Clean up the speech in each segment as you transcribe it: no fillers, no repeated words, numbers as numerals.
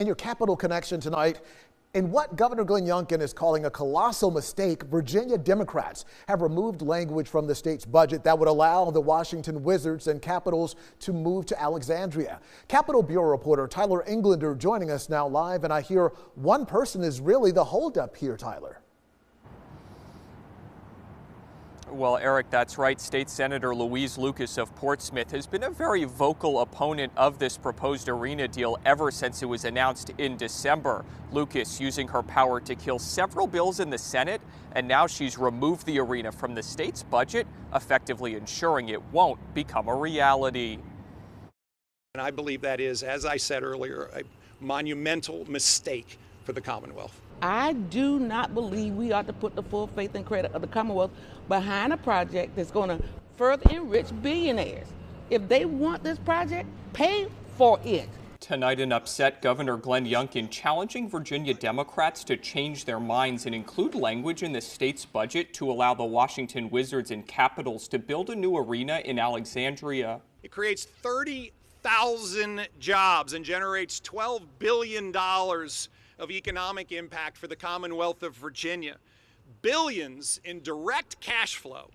In your Capital Connection tonight, in what Governor Glenn Youngkin is calling a colossal mistake, Virginia Democrats have removed language from the state's budget that would allow the Washington Wizards and Capitals to move to Alexandria. Capitol Bureau reporter Tyler Englander joining us now live, and I hear one person is really the holdup here, Tyler. Well, Eric, that's right. State Senator Louise Lucas of Portsmouth has been a very vocal opponent of this proposed arena deal ever since it was announced in December. Lucas using her power to kill several bills in the Senate, and now she's removed the arena from the state's budget, effectively ensuring it won't become a reality. And I believe that is, as I said earlier, a monumental mistake for the Commonwealth. I do not believe we ought to put the full faith and credit of the Commonwealth behind a project that's going to further enrich billionaires. If they want this project, pay for it. Tonight, an upset Governor Glenn Youngkin challenging Virginia Democrats to change their minds and include language in the state's budget to allow the Washington Wizards and Capitals to build a new arena in Alexandria. It creates 30,000 jobs and generates $12 billion of economic impact for the Commonwealth of Virginia. Billions in direct cash flow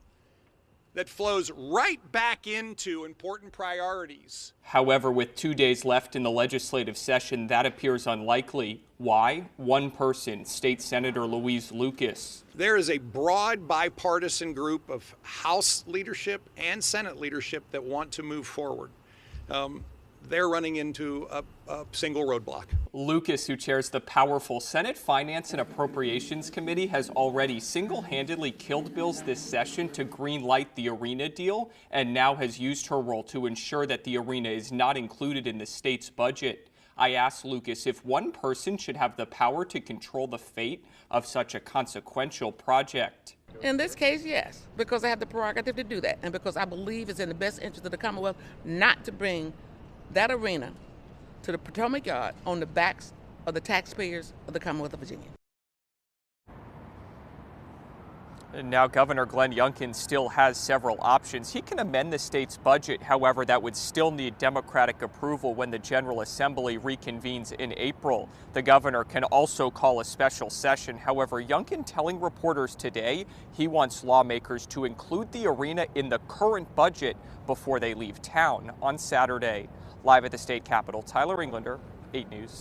that flows right back into important priorities. However, with 2 days left in the legislative session, that appears unlikely. Why? One person, State Senator Louise Lucas. There is a broad bipartisan group of House leadership and Senate leadership that want to move forward. They're running into a single roadblock. Lucas, who chairs the powerful Senate Finance and Appropriations Committee, has already single-handedly killed bills this session to greenlight the arena deal, and now has used her role to ensure that the arena is not included in the state's budget. I asked Lucas if one person should have the power to control the fate of such a consequential project. In this case, yes, because I have the prerogative to do that, and because I believe it's in the best interest of the Commonwealth not to bring that arena to the Potomac Yard on the backs of the taxpayers of the Commonwealth of Virginia. And now Governor Glenn Youngkin still has several options. He can amend the state's budget. However, that would still need Democratic approval when the General Assembly reconvenes in April. The governor can also call a special session. However, Youngkin telling reporters today he wants lawmakers to include the arena in the current budget before they leave town on Saturday. Live at the state capitol, Tyler Englander, 8 News.